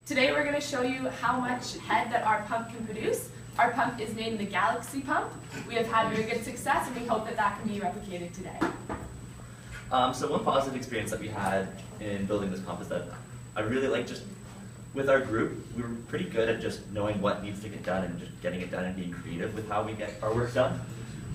Today we're going to show you how much head that our pump can produce. Our pump is named the Galaxy pump. We have had very good success and we hope that that can be replicated today. So one positive experience that we had in building this pump is that I really like just, with our group, we were pretty good at just knowing what needs to get done and just getting it done and being creative with how we get our work done.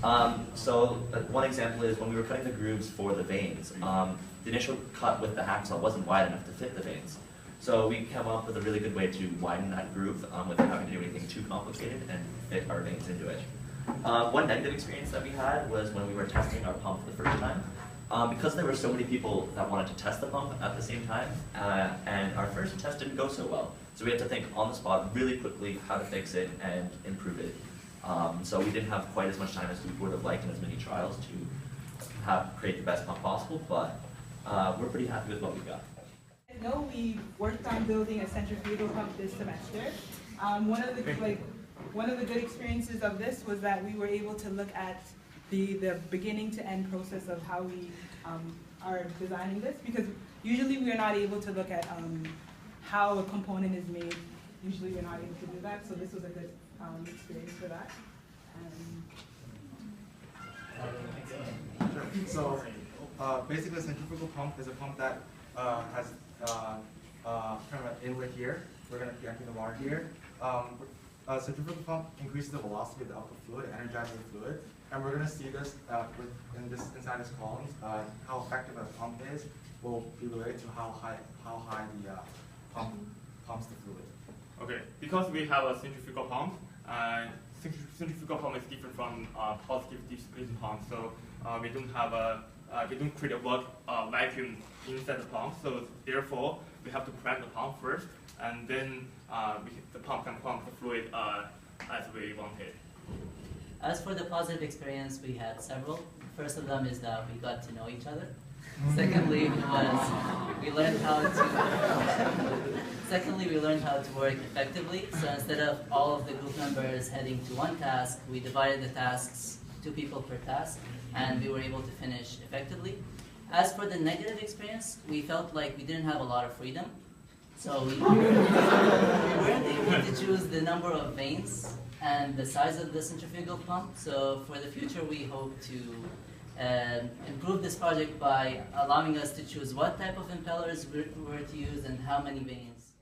One example is when we were cutting the grooves for the veins, the initial cut with the hacksaw wasn't wide enough to fit the veins. So we came up with a really good way to widen that groove without having to do anything too complicated and fit our veins into it. One negative experience that we had was when we were testing our pump the first time. Because there were so many people that wanted to test the pump at the same time, and our first test didn't go so well. So we had to think on the spot really quickly how to fix it and improve it. So we didn't have quite as much time as we would have liked in as many trials to create the best pump possible, but we're pretty happy with what we got. No, we worked on building a centrifugal pump this semester. One of the good experiences of this was that we were able to look at the beginning to end process of how we are designing this, because usually we are not able to look at how a component is made. Usually we're not able to do that, so this was a good experience for that. Sure. So basically a centrifugal pump is a pump that has kind of an inlet here. We're going to be emptying the water here. A centrifugal pump increases the velocity of the output fluid, it energizes the fluid, and we're going to see this inside this columns. How effective a pump is will be related to how high the pump pumps the fluid. Okay, because we have a centrifugal pump, centrifugal pump is different from positive displacement pump. So we don't create a vacuum inside the pump. So therefore, we have to crank the pump first, and then the pump can pump the fluid as we wanted. As for the positive experience, we had several. First of them is that we got to know each other. Secondly, we learned how to work effectively. So instead of all of the group members heading to one task, we divided the tasks, 2 people per task, and we were able to finish effectively. As for the negative experience, we felt like we didn't have a lot of freedom. So we weren't able to choose the number of veins and the size of the centrifugal pump. So for the future, we hope to improve this project by allowing us to choose what type of impellers we're to use and how many veins.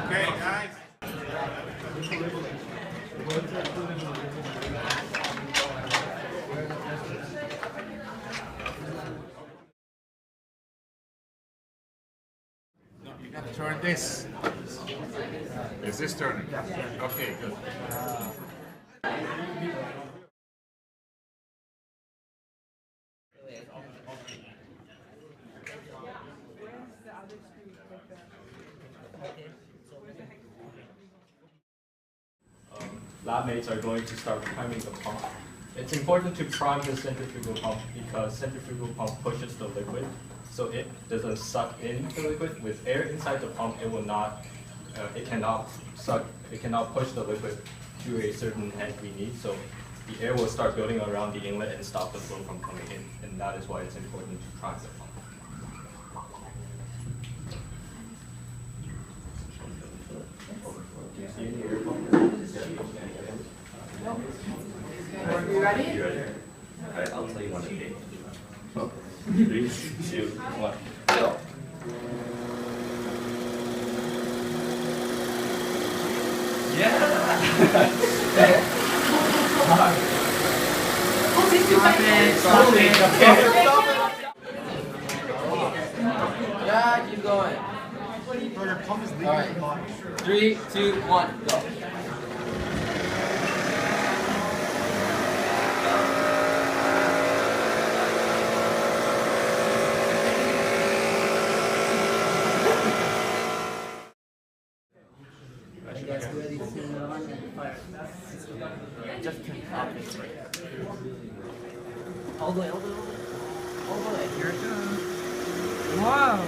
Okay, guys. No, you got to turn this. Is this turning? Okay, good. Lab mates are going to start priming the pump. It's important to prime the centrifugal pump because centrifugal pump pushes the liquid, so it doesn't suck in the liquid. With air inside the pump, it cannot push the liquid to a certain head we need. So the air will start building around the inlet and stop the flow from coming in, and that is why it's important to prime the pump. Do you see any air bubbles? Are you ready? You ready? Alright, I'll tell you one of the 3, 2, 1, go. Yeah! Stop it. Yeah, keep going. Alright. 3, 2, 1, go. Just turn off it. All the way. Here it goes. Wow.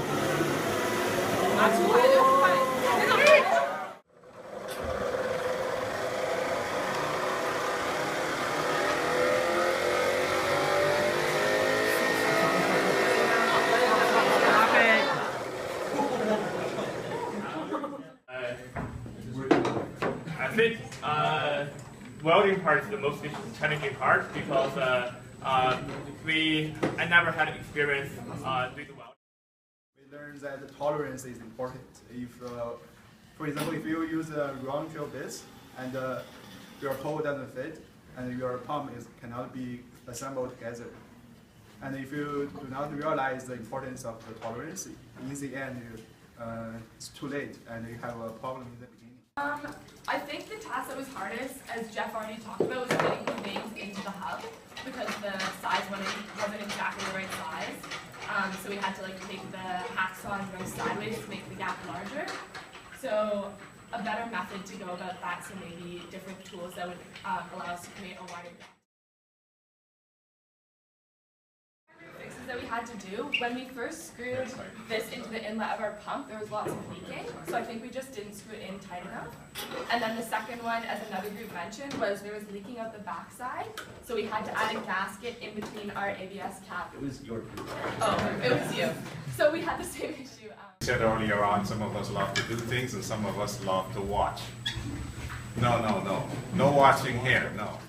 welding part is the most challenging part because I never had experience doing the welding. We learned that the tolerance is important. If, for example, if you use a round shell base and your hole doesn't fit and your pump cannot be assembled together, and if you do not realize the importance of the tolerance, in the end, it's too late and you have a problem in the beginning. I think the task that was hardest, as Jeff already talked about, was fitting the veins into the hub because the size wasn't exactly the right size. So we had to take the hacksaw and go sideways to make the gap larger. So a better method to go about that, so maybe different tools that would allow us to create a wider gap. Fixes that we had to do, when we first screwed this into the inlet of our pump, there was lots of leaking, so I think we just didn't screw it in tight enough. And then the second one, as another group mentioned, was there was leaking out the backside, so we had to add a gasket in between our ABS cap. It was your group. Oh, it was you. So we had the same issue. Said earlier on, some of us love to do things and some of us love to watch. No watching here, no.